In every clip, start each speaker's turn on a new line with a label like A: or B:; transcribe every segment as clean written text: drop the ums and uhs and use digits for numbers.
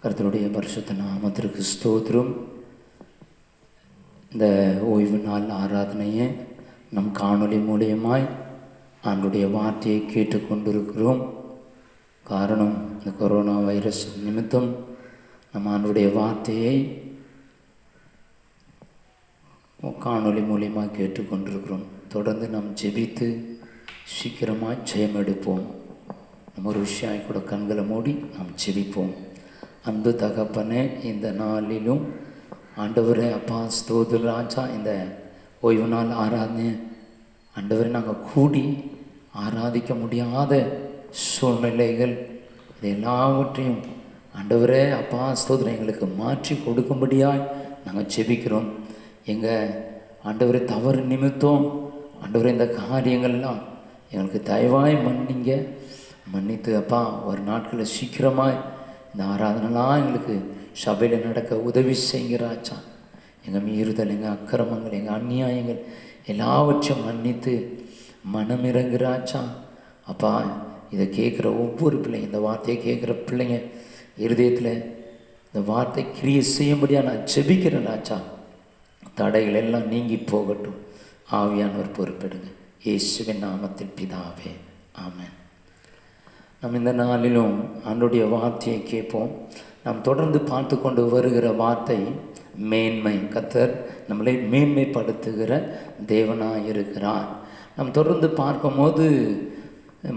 A: கர்த்தருடைய பரிசுத்த நாமத்திற்கு ஸ்தோத்திரம். இந்த ஓய்வு நாள் ஆராதனையை நம் காணொளி மூலியமாய் ஆண்டுடைய வார்த்தையை கேட்டுக்கொண்டிருக்கிறோம். காரணம், இந்த கொரோனா வைரஸ் நிமித்தம் நம் ஆண்டுடைய வார்த்தையை காணொளி மூலியமாக கேட்டுக்கொண்டிருக்கிறோம். தொடர்ந்து நாம் ஜெபித்து சீக்கிரமாக ஜெயம் எடுப்போம். நம்ம ஒரு விஷயம் கூட கண்களை மூடி நாம் ஜெபிப்போம். அன்பு தகப்பனே, இந்த நாளிலும் ஆண்டவரே அப்பா ஸ்தோத்திர ராஜா, இந்த ஓய்வு நாள் ஆராதனை ஆண்டவரை நாங்கள் கூடி ஆராதிக்க முடியாத சூழ்நிலைகள் இது எல்லாவற்றையும் ஆண்டவரே அப்பா ஸ்தோத்திரம் எங்களுக்கு மாற்றி கொடுக்கும்படியாய் நாங்கள் ஜெபிக்கிறோம். எங்கள் ஆண்டவரை தவறு நிமித்தம் ஆண்டவரை இந்த காரியங்கள்லாம் எங்களுக்கு தயவாய் மன்னித்து அப்பா ஒரு நாட்களில் சீக்கிரமாய் இந்த ஆராதனைலாம் எங்களுக்கு சபையில் நடக்க உதவி செய்கிறாச்சா. எங்கள் மீறுதல், எங்கள் அக்கிரமங்கள், எங்கள் அநியாயங்கள் எல்லாவற்றையும் மன்னித்து மனமிறங்குறாச்சா. அப்பா, இதை கேட்குற ஒவ்வொரு பிள்ளைங்க, இந்த வார்த்தையை கேட்குற பிள்ளைங்க இருதயத்தில் இந்த வார்த்தை கிரியை செய்யும்படியாக நான் ஜெபிக்கிறேனாச்சா. தடைகள் எல்லாம் நீங்கி போகட்டும். ஆவியானவர் பொறுப்பெடுங்க. இயேசுவின் நாமத்தில் பிதாவே, ஆமென். நம்ம இந்த நாளிலும் ஆண்டவருடைய வார்த்தையை கேட்போம். நாம் தொடர்ந்து பார்த்து கொண்டு வருகிற வார்த்தை மேன்மை. கர்த்தர் நம்மளை மேன்மைப்படுத்துகிற தேவனாக இருக்கிறார். நாம் தொடர்ந்து பார்க்கும்போது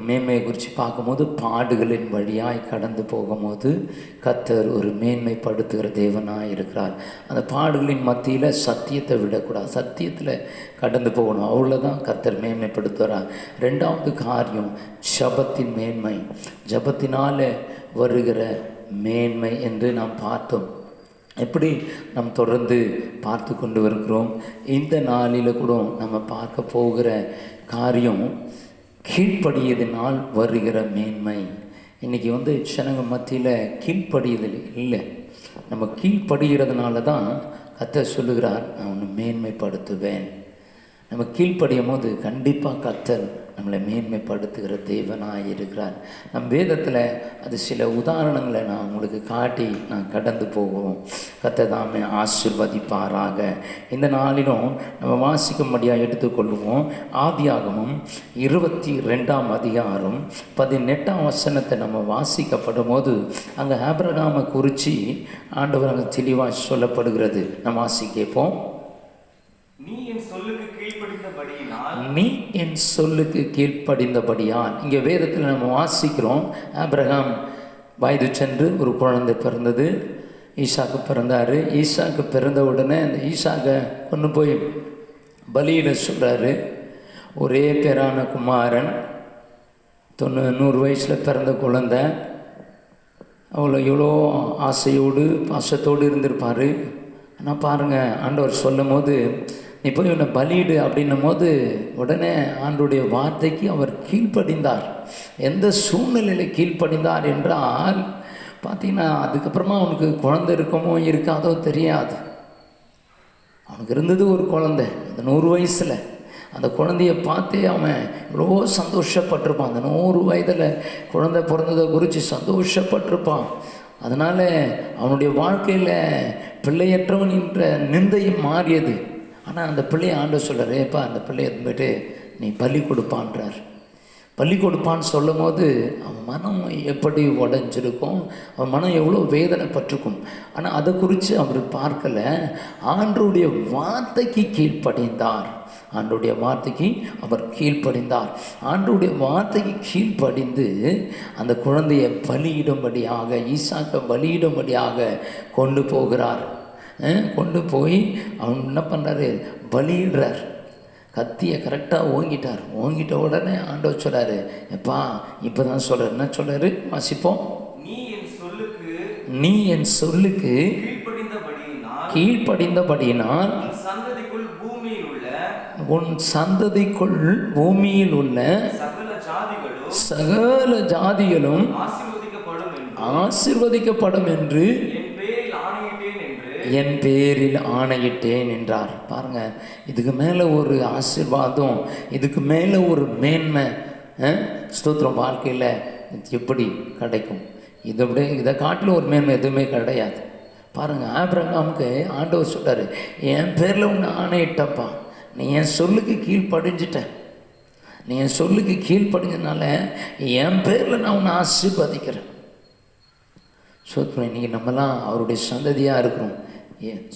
A: மேன்மையை குறித்து பார்க்கும்போது பாடுகளின் வழியாய் கடந்து போகும்போது கர்த்தர் ஒரு மேன்மைப்படுத்துகிற தேவனாக இருக்கிறார். அந்த பாடுகளின் மத்தியில் சத்தியத்தை விடக்கூடாது, சத்தியத்தில் கடந்து போகணும். அவ்வளோதான் கர்த்தர் மேன்மைப்படுத்துகிறார். ரெண்டாவது காரியம் ஜபத்தின் மேன்மை, ஜபத்தினால் வருகிற மேன்மை என்று நாம் பார்த்தோம். எப்படி நாம் தொடர்ந்து பார்த்து கொண்டு வருகிறோம். இந்த நாளில் கூட நம்ம பார்க்க போகிற காரியம் கீழ்ப்படியதினால் வருகிற மேன்மை. இன்றைக்கி ஜனங்க மத்தியில் கீழ்ப்படியதில் இல்லை. நம்ம கீழ்ப்படுகிறதுனால தான் கர்த்தர் சொல்லுகிறார், நான் உன்னை மேன்மைப்படுத்துவேன். நம்ம கீழ்ப்படியும் போது கண்டிப்பாக கர்த்தர் நம்மளை மேன்மைப்படுத்துகிற தேவனாக இருக்கிறார். நம் வேதத்தில் அது சில உதாரணங்களை நான் உங்களுக்கு காட்டி நான் கடந்து போவோம். கர்த்தர் தாமே ஆசீர்வதிப்பாராக. இந்த நாளிலும் நம்ம வாசிக்கும்படியாக எடுத்துக்கொள்வோம். ஆதியாகமம் 22ஆம் அதிகாரம் 18ஆம் வசனத்தை நம்ம வாசிக்கப்படும் போது அங்கே ஆபிரகாமை குறித்து ஆண்டவர் அங்கே தெளிவாக சொல்லப்படுகிறது. நம்ம வாசி கேட்போம்.
B: நீ என்
A: சொல்லுக்கு கீழ்ப்படிந்தபடியால். இங்கே வேதத்தில் நம்ம வாசிக்கிறோம், ஆபிரகாம் வயது சென்று ஒரு குழந்தை பிறந்தது, ஈசாக்கு பிறந்தார். ஈசாக்கு பிறந்த உடனே அந்த ஈசாக்கை கொண்டு போய் பலியிட சொல்கிறாரு. ஒரே பேரான குமாரன், 100 வயசில் பிறந்த குழந்தை, எவ்வளோ ஆசையோடு பாசத்தோடு இருந்திருப்பார். ஆனால் பாருங்கள், ஆண்டவர் சொல்லும் போது நீ போய் இவனை பலியிடு அப்படின்னும் போது உடனே ஆண்டவருடைய வார்த்தைக்கு அவர் கீழ்ப்படிந்தார். எந்த சூழ்நிலையில் கீழ்ப்படிந்தார் என்றால் பார்த்தீங்கன்னா, அதுக்கப்புறமா அவனுக்கு குழந்தை இருக்குமோ இருக்காதோ தெரியாது. அவனுக்கு இருந்தது ஒரு குழந்தை, அந்த 100 வயசில் அந்த குழந்தைய பார்த்தே அவன் எவ்வளோ சந்தோஷப்பட்டிருப்பான். அந்த 100 வயதில் குழந்தை பிறந்ததை குறித்து சந்தோஷப்பட்டிருப்பான். அதனால் அவனுடைய வாழ்க்கையில் பிள்ளையற்றவன் என்ற நிந்தையும் மாறியது. ஆனால் அந்த பிள்ளையை ஆண்டவர் சொல்கிறார், ஏப்பா அந்த பிள்ளையை போய்ட்டு நீ பலி கொடுப்பான்றார். பலி கொடுப்பான்னு சொல்லும் போது அவன் மனம் எப்படி உடஞ்சிருக்கும், அவன் மனம் எவ்வளோ வேதனைப்பட்டிருக்கும். ஆனால் அதை குறித்து அவர் பார்க்கலை. ஆண்டவருடைய வார்த்தைக்கு கீழ்ப்படிந்தார். ஆண்டவருடைய வார்த்தைக்கு அவர் கீழ்ப்படிந்தார். ஆண்டவருடைய வார்த்தைக்கு கீழ்ப்படிந்து அந்த குழந்தையை பலியிடும்படியாக, ஈசாக்கை பலியிடும்படியாக கொண்டு போகிறார். கொண்டு போய் அவன் என்ன பண்ணுறாரு, பலியிடுறார். கத்தியை கரெக்டாக ஓங்கிட்ட உடனே ஆண்டவர் சொல்கிறாரு, எப்பா இப்போ தான் சொல்கிறார். என்ன சொல்கிறாரு வாசிப்போம். நீ என் சொல்லுக்கு கீழ்ப்படிந்தபடியினால் உன் சந்ததிக்குள் பூமியில் உள்ள சகல ஜாதிகளும் ஆசீர்வதிக்கப்படும் என்று என் பேரில் ஆணையிட்டேன் என்றார். பாருங்கள், இதுக்கு மேலே ஒரு ஆசீர்வாதம், இதுக்கு மேலே ஒரு மேன்மை ஸ்தோத்திரம் வாழ்க்கையில் எப்படி கிடைக்கும்? இதை காட்டிலும் ஒரு மேன்மை எதுவுமே கிடையாது. பாருங்கள், ஆபிரகாமுக்கு ஆண்டவர் சொல்கிறார், என் பேரில் ஒன்று ஆணையிட்டப்பா, நீ என் சொல்லுக்கு கீழ்ப்படிஞ்சிட்ட, நீ என் சொல்லுக்கு கீழ்ப்படிஞ்சதுனால என் பேரில் நான் உன்னை ஆசீர்வதிக்கிறேன். சோத்ரம், இன்றைக்கி நம்மலாம் அவருடைய சந்ததியாக இருக்கிறோம்.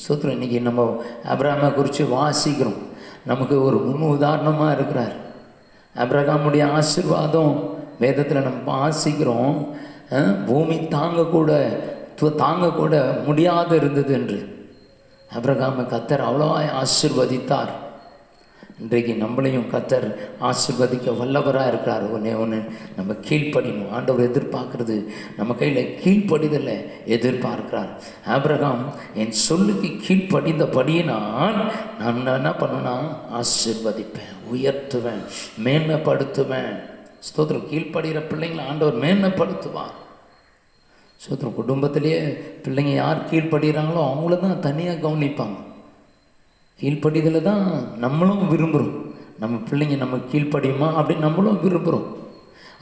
A: சோத்ரம், இன்றைக்கி நம்ம ஆபிரகாமை குறித்து வாசிக்கிறோம். நமக்கு ஒரு முன் உதாரணமாக இருக்கிறார். ஆபிரகாமுடைய ஆசீர்வாதம் வேதத்தில் நம்ம வாசிக்கிறோம். பூமி தாங்கக்கூட முடியாது இருந்தது என்று ஆபிரகாமை கர்த்தர் அவ்வளோ ஆசீர்வதித்தார். இன்றைக்கு நம்மளையும் கர்த்தர் ஆசீர்வதிக்க வல்லவராக இருக்கிறார். ஒன்று நம்ம கீழ்ப்படியணும். ஆண்டவர் எதிர்பார்க்கறது நம்ம கையில் கீழ்ப்படிதலை எதிர்பார்க்கிறார். ஆபிரகாம் என் சொல்லுக்கு கீழ்ப்படிந்தபடியினால் நான் என்ன பண்ணுவேன்னா ஆசீர்வதிப்பேன், உயர்த்துவேன், மேன்மைப்படுத்துவேன். ஸ்தோத்திரம். கீழ்ப்படுகிற பிள்ளைங்களை ஆண்டவர் மேன்மைப்படுத்துவார். ஸ்தோத்திரம். குடும்பத்திலேயே பிள்ளைங்க யார் கீழ்ப்படுகிறாங்களோ அவங்கள தான் தனியாக கவனிப்பாங்க. கீழ்ப்படிதலை தான் நம்மளும் விரும்புகிறோம். நம்ம பிள்ளைங்க நம்ம கீழ்ப்படியுமா அப்படின்னு நம்மளும் விரும்புகிறோம்.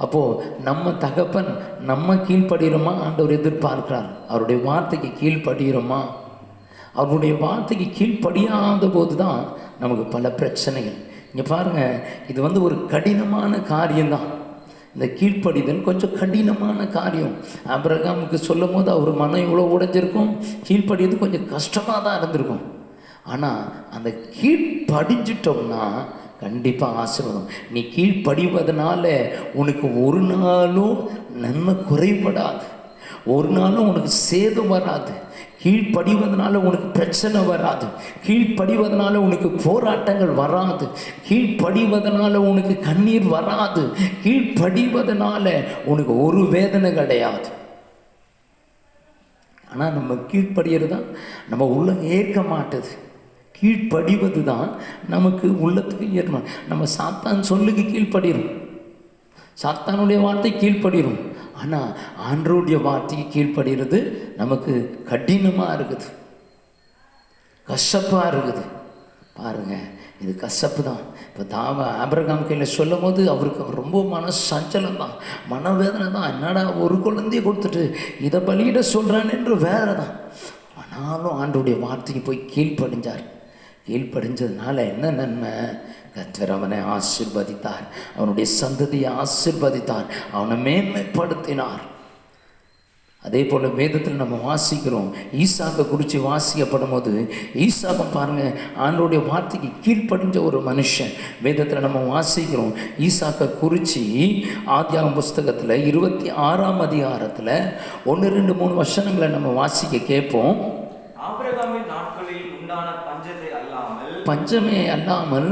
A: அப்போது நம்ம தகப்பன் நம்ம கீழ்ப்படுகிறோமா ஆண்டவர் எதிர்பார்க்கிறார். அவருடைய வார்த்தைக்கு கீழ்ப்படுகிறோமா? அவருடைய வார்த்தைக்கு கீழ்ப்படியாத போது தான் நமக்கு பல பிரச்சனைகள். இங்கே பாருங்கள், இது ஒரு கடினமான காரியம்தான். இந்த கீழ்ப்படிதல் கொஞ்சம் கடினமான காரியம். ஆபிரகாமுக்கு சொல்லும் போது அவர் மனம் இவ்வளோ உடைஞ்சிருக்கும், கீழ்ப்படியது கொஞ்சம் கஷ்டமாக தான் இருந்திருக்கும். ஆனால் அந்த கீழ்ப்படிஞ்சிட்டோம்னா கண்டிப்பாக ஆசீர்வாதம். நீ கீழ்ப்படிவதனால உனக்கு ஒரு நாளும் நன்மை குறைபடாது, ஒரு நாளும் உனக்கு சேதம் வராது. கீழ்ப்படிவதனால உனக்கு பிரச்சனை வராது, கீழ்ப்படிவதனால உனக்கு போராட்டங்கள் வராது, கீழ்ப்படிவதனால உனக்கு கண்ணீர் வராது, கீழ்ப்படிவதனால உனக்கு ஒரு வேதனை கிடையாது. ஆனால் நம்ம கீழ்ப்படிகிறது தான் நம்ம உள்ளம் ஏற்க மாட்டுது. கீழ்ப்படிவது தான் நமக்கு உள்ளத்துக்கு ஏற்கணும். நம்ம சாத்தான் சொல்லுக்கு கீழ்ப்படிடும், சாத்தானுடைய வார்த்தை கீழ்ப்படிடும். ஆனால் ஆண்டவருடைய வார்த்தைக்கு கீழ்ப்படுகிறது நமக்கு கடினமாக இருக்குது, கசப்பாக இருக்குது. பாருங்கள், இது கசப்பு தான். இப்போ ஆபிரகாம் கையில் சொல்லும் போது அவருக்கு ரொம்ப சஞ்சலம் தான், மனவேதனை தான். என்னடா ஒரு குழந்தைய கொடுத்துட்டு இதை பலியிட சொல்கிறான் என்று வேறு தான். ஆனாலும் ஆண்டவருடைய வார்த்தைக்கு போய் கீழ்ப்படிஞ்சார். கீழ்ப்படிஞ்சதுனால என்ன நன்மை? கர்த்தர் அவனை ஆசீர்வதித்தார், அவனுடைய சந்ததியை ஆசீர்வதித்தார், அவனை மேன்மைப்படுத்தினார். அதே போல் வேதத்தில் நம்ம வாசிக்கிறோம். ஈசாக்கை குறித்து வாசிக்கப்படும் போது ஈசாக்கம் பாருங்கள், ஆண்டோடைய வார்த்தைக்கு கீழ்ப்படிஞ்ச ஒரு மனுஷன். வேதத்தில் நம்ம வாசிக்கிறோம் ஈசாக்கை குறித்து. ஆதியாகமம் புஸ்தகத்தில் 26ஆம் அதிகாரத்தில் 1, 2, 3 வசனங்களை நம்ம வாசிக்க கேட்போம்.
B: ஆபிரகாமின் நாட்களில் உண்டான
A: பஞ்சமே அல்லாமல்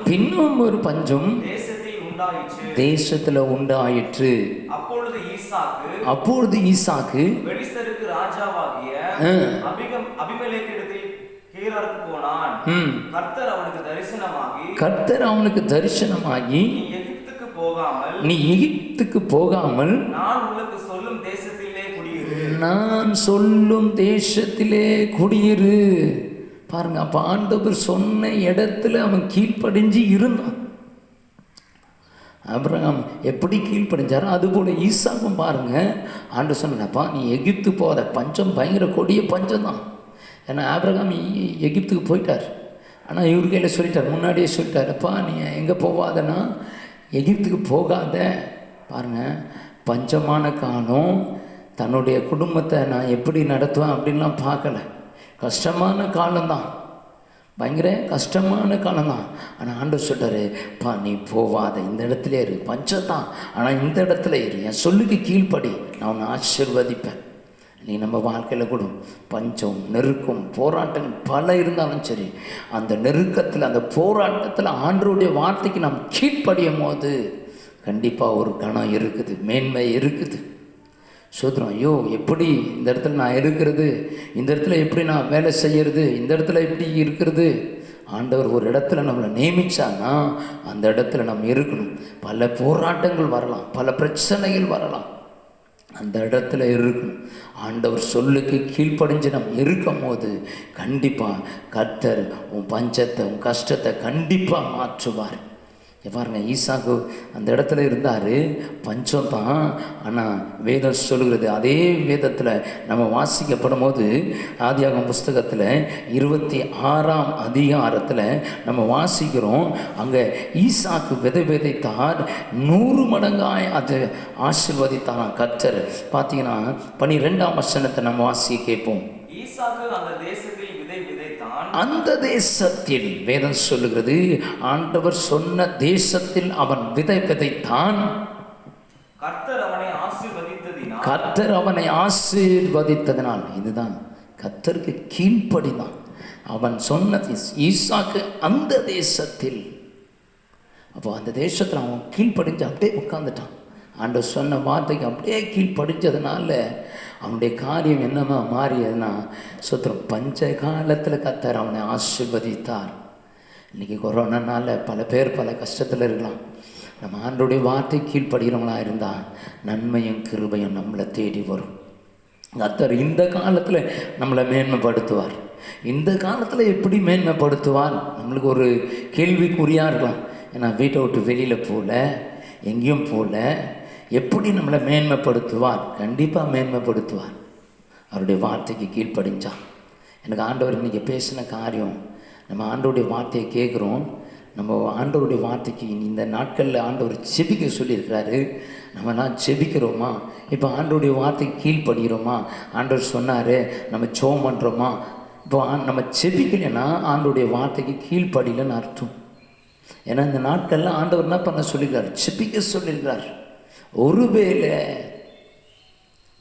A: பின்னும் ஒரு பஞ்சம் தேசத்தில் உண்டாயிற்று. அப்பொழுது ஈசாக்கு
B: பெலிஸ்தருக்கு ராஜாவாகிய அபிமெலேக்கிடத்தில் கேராருக்கு போனான்.
A: கர்த்தர் அவனுக்கு தரிசனமாகி நீ எகிப்துக்கு போகாமல் நான் சொல்லும் தேசத்திலே குடியிரு. பாருங்க, அப்ப ஆண்டவர் சொன்ன இடத்துல அவன் கீழ்ப்படிஞ்சு இருந்தான். ஆபிரகாம் எப்படி கீழ்ப்படிஞ்சாரோ அதுபோல் ஈசாக்கும் பாருங்க, ஆண்டவர் சொன்னப்பா நீ எகிப்து போகாத, பஞ்சம் பயங்கர கொடிய பஞ்சம் தான். ஏன்னா ஆபிரகாம் எகிப்துக்கு போயிட்டார். ஆனால் இவர் கையில் சொல்லிட்டார், முன்னாடியே சொல்லிட்டார், அப்பா நீ எங்கே போகாதன்னா எகிப்துக்கு போகாத. பாருங்கள், பஞ்சமான காலம், தன்னுடைய குடும்பத்தை நான் எப்படி நடத்துவேன் அப்படின்லாம் பார்க்கல. கஷ்டமான காலம்தான், பயங்கர கஷ்டமான காலம்தான். ஆனால் ஆண்டவர் சொல்கிறாரு, பா நீ போவாத, இந்த இடத்துல இரு, பஞ்சம் தான் ஆனால் இந்த இடத்துல இரு, என் சொல்லுக்கு கீழ்ப்படி, நான் உன்னை ஆசீர்வதிப்பேன். நீ நம்ம வாழ்க்கையில் கூட பஞ்சம், நெருக்கம், போராட்டங்கள் பல இருந்தாலும் சரி, அந்த நெருக்கத்தில் அந்த போராட்டத்தில் ஆண்டவருடைய வார்த்தைக்கு நாம் கீழ்ப்படியும் போது கண்டிப்பாக ஒரு கணம் இருக்குது, மேன்மை இருக்குது. சோதரம், ஐயோ எப்படி இந்த இடத்துல நான் இருக்கிறது, இந்த இடத்துல எப்படி நான் வேலை செய்கிறது, இந்த இடத்துல எப்படி இருக்கிறது. ஆண்டவர் ஒரு இடத்துல நம்மளை நியமித்தான்னா அந்த இடத்துல நம்ம இருக்கணும். பல போராட்டங்கள் வரலாம், பல பிரச்சனைகள் வரலாம், அந்த இடத்துல இருக்கணும். ஆண்டவர் சொல்லுக்கு கீழ்ப்படிஞ்சு நம்ம இருக்கும் போது கண்டிப்பாக கர்த்தர் உன் பஞ்சத்தை, உன் கஷ்டத்தை கண்டிப்பாக மாற்றுவார். பாருங்க, ஈசாக்கு அந்த இடத்துல இருந்தார், பஞ்சம் தான். ஆனால் வேதம் சொல்லுகிறது, அதே வேதத்தில் நம்ம வாசிக்கப்படும் போது ஆதியாகமம் புஸ்தகத்தில் 26ஆம் அதிகாரத்தில் நம்ம வாசிக்கிறோம், அங்கே ஈசாக்கு விதைத்தார், 100 மடங்காய் அது ஆசீர்வதித்தாராம் கர்த்தர். பார்த்தீங்கன்னா 12ஆம் வசனத்தை நம்ம வாசிக்க கேட்போம்.
B: ஈசாக்கு அந்த தேசத்தில் விதை விதைத்தான்.
A: அந்த தேசத்தில் வேதம் சொல்லுகிறது, ஆண்டவர் சொன்ன தேசத்தில் அவன் விதை விதைத்தான்.
B: கர்த்தர் அவனை ஆசீர்வதித்ததினால்,
A: கர்த்தர் அவனை ஆசீர்வதித்ததினால், இதுதான் கர்த்தருக்கு கீழ்ப்படிதான். அவன் சொன்னது ஈசாக்கு அந்த தேசத்தில். அப்போ அந்த தேசத்தில் அவன் கீழ்ப்படிஞ்சு அப்படியே உட்காந்துட்டான். ஆண்டவர் சொன்ன வார்த்தைக்கு அப்படியே கீழ்ப்படிஞ்சதுனால அவனுடைய காரியம் என்னமா மாறியதுன்னா, சுத்திரம் பஞ்ச காலத்தில் கர்த்தர் அவனை ஆசீர்வதித்தார். இன்றைக்கி கொரோனானால பல பேர் பல கஷ்டத்தில் இருக்கலாம். நம்ம ஆண்டோடைய வார்த்தை கீழ்ப்படுகிறவங்களா இருந்தால் நன்மையும் கிருபையும் நம்மளை தேடி வரும். கர்த்தர் இந்த காலத்தில் நம்மளை மேன்மைப்படுத்துவார். இந்த காலத்தில் எப்படி மேன்மைப்படுத்துவார்? நம்மளுக்கு ஒரு கேள்விக்குறியாக இருக்கலாம். ஏன்னா வீட்டை விட்டு வெளியில் போகல, எங்கேயும் போகல. எப்படி நம்மளை மேன்மைப்படுத்துவார்? கண்டிப்பாக மேன்மைப்படுத்துவார். அவருடைய வார்த்தைக்கு கீழ்ப்படிஞ்சான். எனக்கு ஆண்டவர் இன்றைக்கி பேசின காரியம், நம்ம ஆண்டவருடைய வார்த்தையை கேட்குறோம். நம்ம ஆண்டவருடைய வார்த்தைக்கு இந்த நாட்களில் ஆண்டவர் செபிக்க சொல்லியிருக்கிறாரு. நம்மலாம் செபிக்கிறோமா? இப்போ ஆண்டவருடைய வார்த்தைக்கு கீழ்ப்படுகிறோமா? ஆண்டவர் சொன்னார் நம்ம ஜெபம் பண்ணுறோமா? இப்போ நம்ம செபிக்கலைன்னா ஆண்டவருடைய வார்த்தைக்கு கீழ்ப்படியலன்னு அர்த்தம். ஏன்னா இந்த நாட்களில் ஆண்டவர் என்ன பண்ண சொல்லியிருக்கார்? செபிக்க சொல்லியிருக்கிறார். ஒருவேளை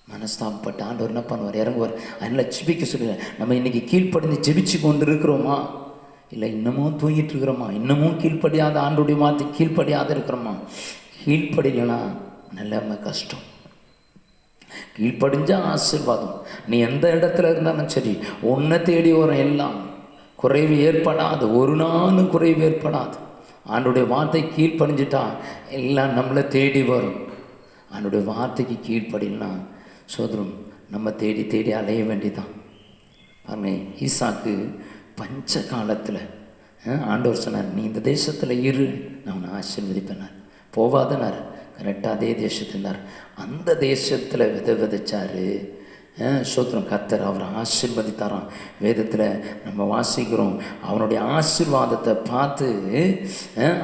A: மனஸ்தாபப்பட்ட ஆண்டவர் என்ன பண்ணுவார்? இறங்குவார். அதனால் செபிக்க சொல்லுவார். நம்ம இன்றைக்கி கீழ்ப்படிந்து ஜெபிச்சு கொண்டு இருக்கிறோமா? இல்லை இன்னமும் தூங்கிட்டு இருக்கிறோமா? இன்னமும் கீழ்ப்படியாத ஆண்டோடைய வார்த்தை கீழ்ப்படியாத இருக்கிறோமா? கீழ்ப்படியலைன்னா நிலைமை கஷ்டம். கீழ்ப்படிஞ்சால் ஆசீர்வாதம். நீ எந்த இடத்துல இருந்தாலும் சரி, உன்னை தேடி வரும். எல்லாம் குறைவு ஏற்படாது, ஒரு நாளும் குறைவு ஏற்படாது. ஆண்டோடைய வார்த்தை கீழ்ப்படிஞ்சிட்டா எல்லாம் நம்மளை தேடி வரும். ஆண்டோடைய வார்த்தைக்கு கீழ்ப்படினா சோதரம் நம்ம தேடி தேடி அலைய வேண்டிதான். பாருங்க, ஈசாக்கு பஞ்ச காலத்தில் ஆண்டவர் சொன்னார், நீ இந்த தேசத்தில் இரு, நான் உன்னை ஆசீர்வதிப்பேனார். போவாதனார். கரெக்டாக அதே தேசத்தினார். அந்த தேசத்தில் விதைச்சார். சோத்திரம் கர்த்தர் அவரை ஆசீர்வதித்தாராம். வேதத்தில் நம்ம வாசிக்கிறோம், அவனுடைய ஆசீர்வாதத்தை பார்த்து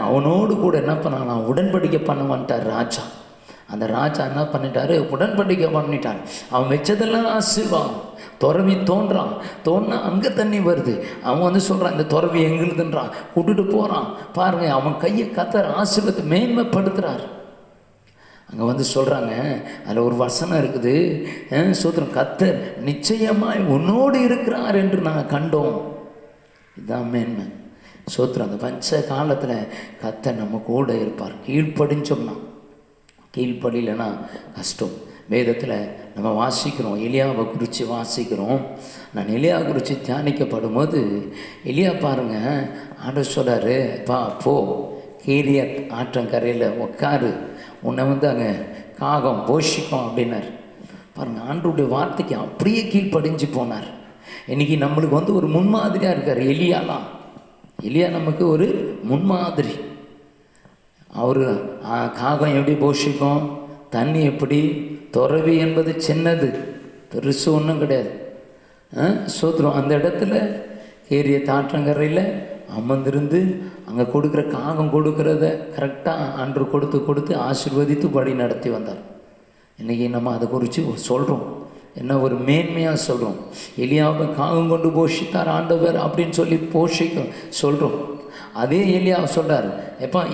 A: அவனோடு கூட என்ன பண்ணான்? உடன்படிக்கை பண்ண வந்துட்டார் ராஜா. அந்த ராஜா என்ன பண்ணிட்டாரு? உடன்படிக்கை பண்ணிட்டார். அவன் வச்சதெல்லாம் ஆசீர்வாதம். துறவி தோன்றா அங்கே தண்ணி வருது. அவன் சொல்கிறான், இந்த துறவி எங்களுதுன்றான், கூட்டுட்டு போகிறான். பாருங்கள், அவன் கையை கர்த்தர் ஆசீர்வாதத்தை மேன்மைப்படுத்துகிறார். அங்கே சொல்கிறாங்க, அதில் ஒரு வசனம் இருக்குது, சோத்திரம் கர்த்தர் நிச்சயமாய் உன்னோடு இருக்கிறார் என்று நாங்கள் கண்டோம். இதுதான் மேன்மை. சோத்திரம் அந்த பஞ்ச காலத்தில் கர்த்தர் நம்ம கூட இருப்பார். கீழ்ப்படிஞ்சோம்னா. கீழ்ப்படியலைன்னா கஷ்டம். வேதத்தில் நம்ம வாசிக்கிறோம், எலியாவை குறித்து வாசிக்கிறோம். நான் எலியாவை குறித்து தியானிக்கப்படும் போது எலியா பாருங்கள், ஆண்டவர் சொல்கிறாரு, போ கீரியத் ஆற்றங்கரையில் உட்காரு, உன்னை அங்கே காகம் போஷிக்கும் அப்படின்னார். பாருங்கள், ஆண்டவருடைய வார்த்தைக்கு அப்படியே கீழ்ப்படிஞ்சு போனார். இன்றைக்கி நம்மளுக்கு ஒரு முன்மாதிரியாக இருக்கார் எலியாலாம். எலியா நமக்கு ஒரு முன்மாதிரி. அவர் காகம் எப்படி போஷிக்கும், தண்ணி எப்படி, துறவி என்பது சின்னது, பெருசு ஒன்றும் கிடையாது. சோத்திரம் அந்த இடத்துல ஏரிய தாற்றங்கரையில் அமர்ந்திருந்து அங்கே கொடுக்குற காகம் கொடுக்குறத கரெக்டாக அன்று கொடுத்து ஆசீர்வதித்து படி நடத்தி வந்தார். இன்றைக்கி நம்ம அதை குறித்து சொல்கிறோம், என்ன ஒரு மேன்மையாக சொல்கிறோம். எலியாவை காகம் கொண்டு போஷித்தார் ஆண்டவர் அப்படின்னு சொல்லி போஷிக்க சொல்கிறோம். அதே எலியா சொல்கிறார்,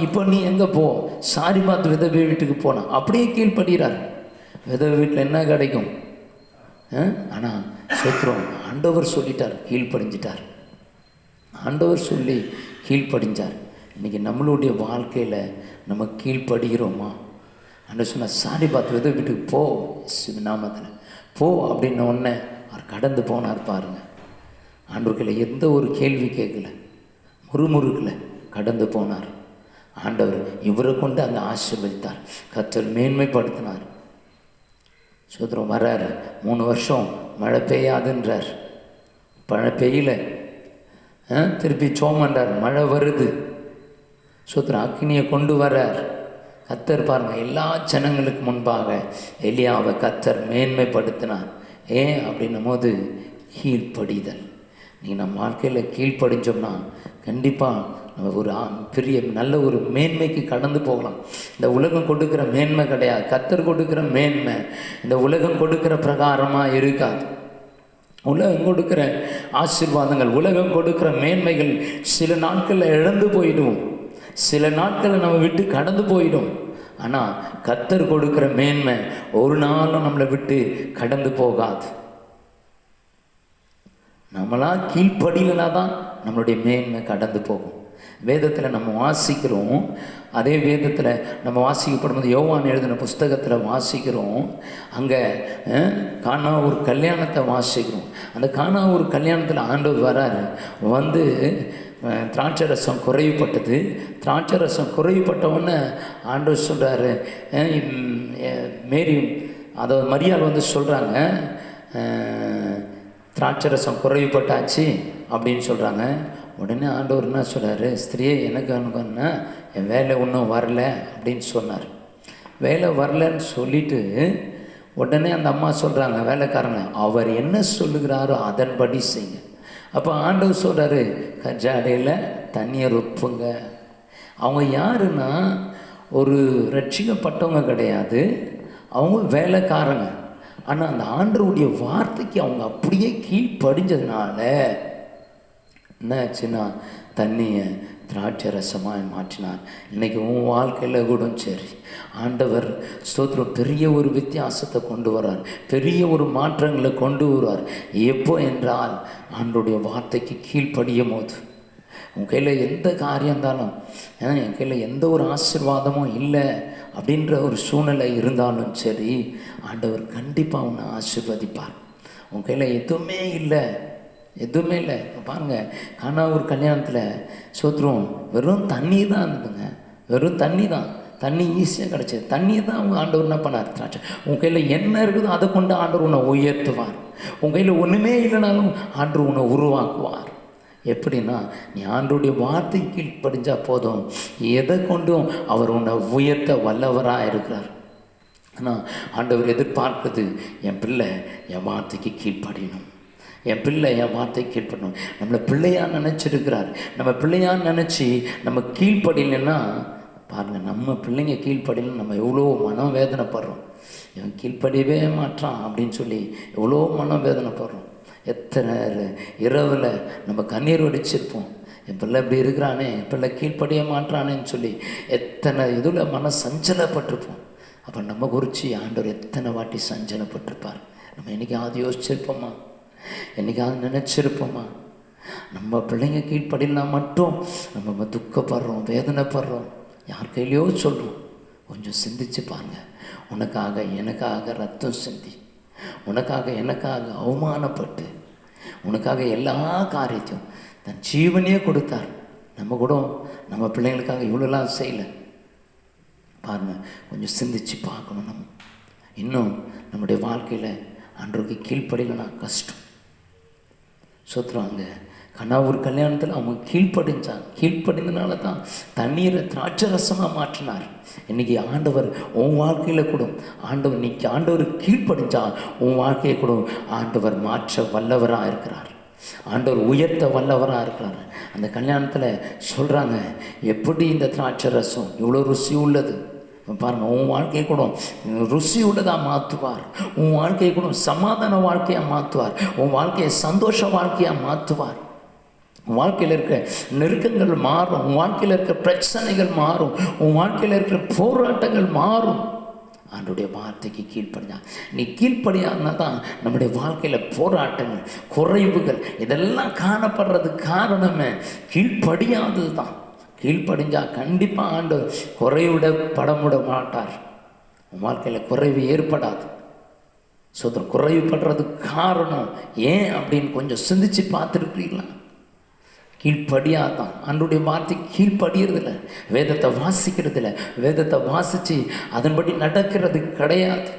A: இப்போ நீ எங்கே போ, சாரிபாத் விதவை வீட்டுக்கு போனான். அப்படியே கீழ்ப்படுகிறார். விதவை வீட்டில் என்ன கிடைக்கும்? ஆனால் சோத்திரம் ஆண்டவர் சொல்லிட்டார், கீழ்ப்படிஞ்சிட்டார். ஆண்டவர் சொல்லி கீழ்ப்படிஞ்சார். இன்றைக்கி நம்மளுடைய வாழ்க்கையில் நம்ம கீழ்ப்படுகிறோமா? ஆண்டவர் சொன்னால் சாரிபாத் விதவை வீட்டுக்கு போ, நாமத்தில் போ அப்படின்ன உடனே அவர் கடந்து போனார். பாருங்கள், ஆண்டவர்களை எந்த ஒரு கேள்வி கேட்கல, முறுமுறுக்கல, கடந்து போனார். ஆண்டவர் இவரை கொண்டு அங்கே ஆசீர்வதித்தார். கர்த்தர் மேன்மைப்படுத்தினார். சோதரம் வர்றார். 3 வருஷம் மழை பெய்யாதுன்றார். மழை பெய்யல. திருப்பி சோமன்றார், மழை வருது. சோத்திரம் அக்கினியை கொண்டு வர்றார் கர்த்தர். பாருங்கள், எல்லா ஜனங்களுக்கு முன்பாக எலியாவை கர்த்தர் மேன்மைப்படுத்தினார். ஏன் அப்படின்னும் போது கீழ்ப்படிதல். நீங்கள் நம்ம வாழ்க்கையில் கீழ்ப்படிஞ்சோம்னா கண்டிப்பாக நம்ம ஒரு பெரிய நல்ல ஒரு மேன்மைக்கு கடந்து போகலாம். இந்த உலகம் கொடுக்குற மேன்மை கிடையாது, கர்த்தர் கொடுக்குற மேன்மை இந்த உலகம் கொடுக்குற பிரகாரமாக இருக்காது. உலகம் கொடுக்குற ஆசீர்வாதங்கள், உலகம் கொடுக்குற மேன்மைகள் சில நாட்களில் இழந்து போயிடும், சில நாட்களில் நம்ம விட்டு கடந்து போயிடும். ஆனால் கர்த்தர் கொடுக்குற மேன்மை ஒரு நாளும் நம்மளை விட்டு கடந்து போகாது. நம்மளா கீழ்ப்படியிலனா தான் நம்மளுடைய மேன்மை கடந்து போகும். வேதத்தில் நம்ம வாசிக்கிறோம், அதே வேதத்தில் நம்ம வாசிக்கப்படும்போது யோவான் எழுதின புஸ்தகத்தில் வாசிக்கிறோம். அங்கே கானா ஒரு கல்யாணத்தை வாசிக்கிறோம். அந்த கானா ஒரு கல்யாணத்தில் ஆண்டவர் வராரு. வந்து திராட்சை ரசம் குறைவுபட்டது. திராட்சை ரசம் குறைவுபட்டவுடனே ஆண்டவர் சொல்கிறாரு, மேரி அதை மரியாள் வந்து சொல்கிறாங்க, திராட்சை ரசம் குறைவுபட்டாச்சு அப்படின்னு சொல்கிறாங்க. உடனே ஆண்டவர் என்ன சொல்கிறாரு, ஸ்திரியே எனக்கு அனுப்புன்னா என் வேலை ஒன்றும் வரல அப்படின்னு சொன்னார். வேலை வரலன்னு சொல்லிவிட்டு உடனே அந்த அம்மா சொல்கிறாங்க, வேலைக்காரங்க, அவர் என்ன சொல்லுகிறாரோ அதன்படி செய்யுங்க. அப்போ ஆண்டவர் சொல்கிறாரு, ஜாடையில் தண்ணியை ரொப்புங்க. அவங்க யாருன்னா ஒரு ரட்சிக்கப்பட்டவங்க கிடையாது, அவங்க வேலைக்காரங்க. ஆனால் அந்த ஆண்டவருடைய வார்த்தைக்கு அவங்க அப்படியே கீழ்ப்படிஞ்சதுனால என்னாச்சுன்னா தண்ணியை திராட்சை ரசமாக மாற்றினார். இன்றைக்கி உன் வாழ்க்கையில் கூட சரி, ஆண்டவர் ஸ்தோத்திரம் பெரிய ஒரு வித்தியாசத்தை கொண்டு வரார், பெரிய ஒரு மாற்றங்களை கொண்டு வருவார். எப்போ என்றால் ஆண்டவருடைய வார்த்தைக்கு கீழ்ப்படியும் போது. உன் கையில் எந்த காரியம் இருந்தாலும், என் கையில் எந்த ஒரு ஆசீர்வாதமும் இல்லை அப்படின்ற ஒரு சூழ்நிலை இருந்தாலும் சரி, ஆண்டவர் கண்டிப்பாக உன்னை ஆசீர்வதிப்பார். உன் கையில் எதுவுமே இல்லை, எதுவுமே இல்லை. பாருங்கள், கானா ஒரு கல்யாணத்தில் சோத்திரம் வெறும் தண்ணி தான் இருந்ததுங்க, வெறும் தண்ணி தான். தண்ணி ஈஸியாக கிடச்சிது. தண்ணி தான் அவங்க ஆண்டவர் என்ன பண்ணார், திராட்சை. உன் கையில் என்ன இருக்குதோ அதை கொண்டு ஆண்டவர் உன்னை உயர்த்துவார். உன் கையில் ஒன்றுமே இல்லைனாலும் ஆண்டவர் உன்னை உருவாக்குவார். எப்படின்னா, நீ ஆண்டவருடைய வார்த்தை கீழ்ப்படிஞ்சால் போதும், எதை கொண்டும் அவர் உன்னை உயர்த்த வல்லவராக இருக்கிறார். ஆனால் ஆண்டவர் எதிர்பார்க்குறது, என் பிள்ளை என் வார்த்தைக்கு கீழ்ப்படியணும், என் பிள்ளை என் வார்த்தை கீழ்ப்படணும். நம்மளை பிள்ளையாக நினச்சிருக்கிறார். நம்ம பிள்ளையான்னு நினச்சி நம்ம கீழ்ப்படினா பாருங்கள், நம்ம பிள்ளைங்க கீழ்ப்படினா நம்ம எவ்வளோ மனம் வேதனைப்படுறோம். இவன் கீழ்ப்படியவே மாட்டான் அப்படின்னு சொல்லி எவ்வளோ மனம் வேதனைப்படுறோம். எத்தனை இரவில் நம்ம கண்ணீர் வடிச்சிருப்போம், என் பிள்ளை இப்படி இருக்கிறானே, என் பிள்ளை கீழ்ப்படிய மாட்டானேன்னு சொல்லி எத்தனை இதில் மன சஞ்சலப்பட்டிருப்போம். அப்போ நம்ம குறித்து ஆண்டவர் எத்தனை வாட்டி சஞ்சலப்பட்டிருப்பார். நம்ம என்றைக்காவது யோசிச்சிருப்போமா, என்றைக்காவது நினச்சிருப்போமா? நம்ம பிள்ளைங்க கீழ்ப்படினா மட்டும் நம்ம துக்கப்படுறோம், வேதனைப்படுறோம், யார் கையிலையோ சொல்கிறோம். கொஞ்சம் சிந்திச்சு பாருங்க. உனக்காக எனக்காக ரத்தம் சிந்தி, உனக்காக எனக்காக அவமானப்பட்டு, உனக்காக எல்லா காரியத்தையும் தன் ஜீவனையே கொடுத்தார். நம்ம கூட நம்ம பிள்ளைங்களுக்காக இவ்வளோலாம் செய்யலை. பாருங்கள், கொஞ்சம் சிந்திச்சு பார்க்கணும். நம்ம இன்னும் நம்முடைய வாழ்க்கையில் அன்றைக்கு கீழ்ப்படியலைன்னா கஷ்டம். சொல்கிறாங்க, கண்ணாவூர் கல்யாணத்தில் அவங்க கீழ்ப்படிஞ்சாங்க. கீழ்ப்படிந்தனால தான் தண்ணீரை திராட்சை ரசமாக மாற்றினார். இன்றைக்கி ஆண்டவர் உன் வாழ்க்கையில் கூட ஆண்டவர் இன்னைக்கு ஆண்டவர் கீழ்ப்படிஞ்சா உன் வாழ்க்கையை கூட ஆண்டவர் மாற்ற வல்லவராக இருக்கிறார், ஆண்டவர் உயர்த்த வல்லவராக இருக்கிறார். அந்த கல்யாணத்தில் சொல்கிறாங்க, எப்படி இந்த திராட்சை ரசம் இவ்வளோ ருசி உள்ளது பாருங்கள், உன் வாழ்க்கையை கூட ருசி உள்ளதாக மாற்றுவார், உன் வாழ்க்கையை கூட சமாதான வாழ்க்கையாக மாற்றுவார், உன் வாழ்க்கையை சந்தோஷ வாழ்க்கையாக மாற்றுவார். உன் வாழ்க்கையில் இருக்கிற நெருக்கங்கள் மாறும், உன் வாழ்க்கையில் இருக்கிற பிரச்சனைகள் மாறும், உன் வாழ்க்கையில் இருக்கிற போராட்டங்கள் மாறும். ஆண்டவருடைய வார்த்தைக்கு கீழ்ப்படியா. நீ கீழ்ப்படியாதுனா தான் நம்முடைய வாழ்க்கையில் போராட்டங்கள், குறைவுகள் இதெல்லாம் காணப்படுறதுக்கு காரணமே கீழ்ப்படியாதது தான். கீழ்ப்படிஞ்சால் கண்டிப்பாக ஆண்டவர் குறைவிட படமுட மாட்டார். உன் வாழ்க்கையில் குறைவு ஏற்படாது. சோதனை குறைவுபடுறதுக்கு காரணம் ஏன் அப்படின்னு கொஞ்சம் சிந்திச்சு பார்த்துருக்கிறீங்களா? கீழ்ப்படியாதான். ஆண்டவருடைய வார்த்தை கீழ்ப்படியறதில்ல, வேதத்தை வாசிக்கிறதில்ல, வேதத்தை வாசித்து அதன்படி நடக்கிறது கிடையாது.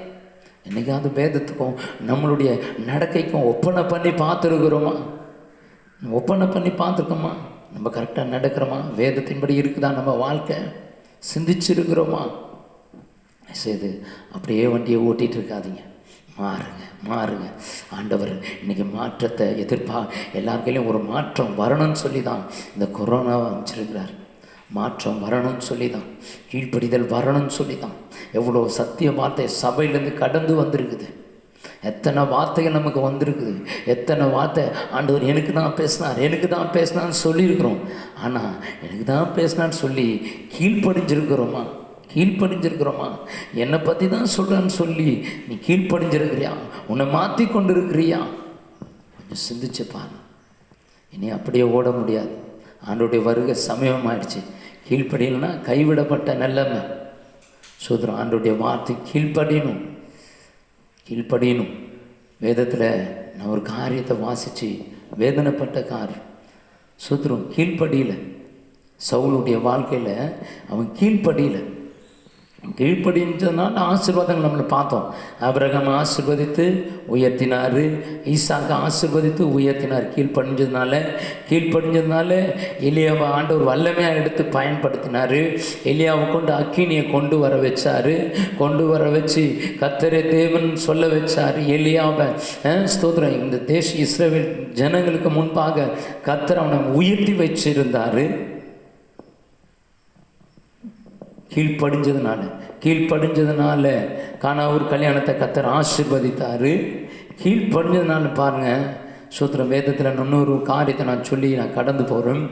A: என்னைக்காவது வேதத்துக்கும் நம்மளுடைய நடக்கைக்கும் ஒப்பனை பண்ணி பார்த்துருக்குறோமா? ஒப்பனை பண்ணி பார்த்துருக்கோமா? நம்ம கரெக்டாக நடக்கிறோமா? வேதத்தின்படி இருக்குதா நம்ம வாழ்க்கை? சிந்திச்சிருக்கிறோமா? செய்து அப்படியே வண்டியை ஓட்டிகிட்டு இருக்காதீங்க. மாறுங்க. ஆண்டவர் இன்றைக்கி மாற்றத்தை எல்லாருக்கையிலையும் ஒரு மாற்றம் வரணும்னு சொல்லி தான் இந்த கொரோனாவை அமைச்சிருக்கிறார். மாற்றம் வரணும்னு சொல்லி தான், கீழ்ப்படிதல் வரணும்னு சொல்லி தான் எவ்வளோ சத்திய வார்த்தை சபையிலேருந்து கடந்து வந்திருக்குது. எத்தனை வார்த்தைகள் நமக்கு வந்திருக்குது. எத்தனை வார்த்தை ஆண்டவர் எனக்கு தான் பேசினான்னு சொல்லியிருக்கிறோம். ஆனால் எனக்கு தான் பேசினான்னு சொல்லி கீழ்ப்படிஞ்சிருக்கிறோமா? என்னை பற்றி தான் சொல்கிறேன்னு சொல்லி நீ கீழ்ப்படிஞ்சிருக்கிறியா? உன்னை மாற்றி கொண்டு இருக்கிறியா? கொஞ்சம் சிந்திச்சு பாரு. இனி அப்படியே ஓட முடியாது. ஆண்டோடைய வருகை சமயமாயிடுச்சு. கீழ்ப்படியலைன்னா கைவிடப்பட்ட நிலைமை. சோதரம், ஆண்டோடைய வார்த்தை கீழ்ப்படியணும். வேதத்தில் நான் ஒரு காரியத்தை வாசித்து வேதனைப்பட்ட காரியம். சோதரம் கீழ்ப்படியல. சவுளுடைய வாழ்க்கையில் அவன் கீழ்ப்படிஞ்சதுனால ஆசீர்வாதங்கள் நம்மளை பார்த்தோம். ஆபிரகாம் ஆசீர்வதித்து உயர்த்தினார், ஈசாக்கு ஆசீர்வதித்து உயர்த்தினார். கீழ்ப்படிஞ்சதுனால எலியாவை ஆண்டவர் வல்லமையாக எடுத்து பயன்படுத்தினார். எலியாவை கொண்டு அக்கினியை கொண்டு வர வச்சு கர்த்தரே தேவன் சொல்ல வச்சார். எலியாவை ஸ்தோத்திரம், இந்த இஸ்ரவேல் ஜனங்களுக்கு முன்பாக கர்த்தர் அவனை உயர்த்தி வச்சிருந்தார். கீழ்ப்படிஞ்சதுனால கானாவூர் கல்யாணத்தை கர்த்தர் ஆசீர்வதித்தார். கீழ்ப்படிஞ்சதுனால பாருங்கள் சூத்திரம். வேதத்தில் இன்னொரு காரியத்தை நான் கடந்து போகிறேன்.